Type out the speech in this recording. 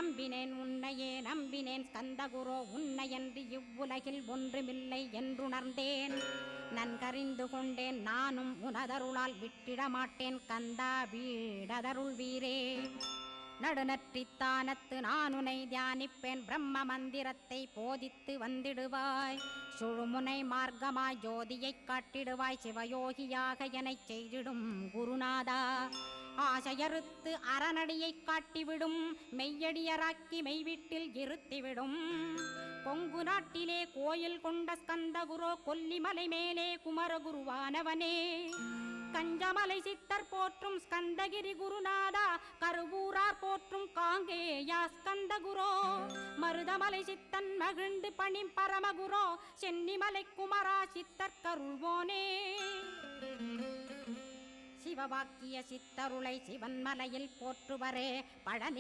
நம்பினேன் உன்னையே நம்பினேன் ஸ்கந்தகுரோ உன்னையன்றி இவ்வுலகில் ஒன்றுமில்லை என்றுணர்ந்தேன். நன்கறிந்து கொண்டேன் நானும் உனதருளால் விட்டிட மாட்டேன் கந்தா வீடதருள் வீரே. நடுநற்றித்தானத்து நான் உனை தியானிப்பேன் பிரம்ம மந்திரத்தை போதித்து வந்திடுவாய். சுழுமுனை மார்க்கமாய் ஜோதியைக் காட்டிடுவாய் சிவயோகியாக எனச் செய்திடும் குருநாதா. ஆசையறுத்து அறநடியைக் காட்டிவிடும் மெய்யடியராக்கி மெய்வீட்டில் இருத்திவிடும். கொங்கு நாட்டிலே கோயில் கொண்ட ஸ்கந்தகுரோ கொல்லிமலை மேலே குமரகுருவானவனே. கஞ்சமலை சித்தர் போற்றும் ஸ்கந்தகிரி குருநாதா கருவூரார் போற்றும் காங்கேயா ஸ்கந்தகுரோ. மருதமலை சித்தன் மகிழ்ந்து பணிம் பரமகுரோ சென்னிமலை குமரா சித்தர் கருள்வோனே. சிவவாக்கிய சித்தருளை சிவன்மலையில் போற்றுவரே பழனி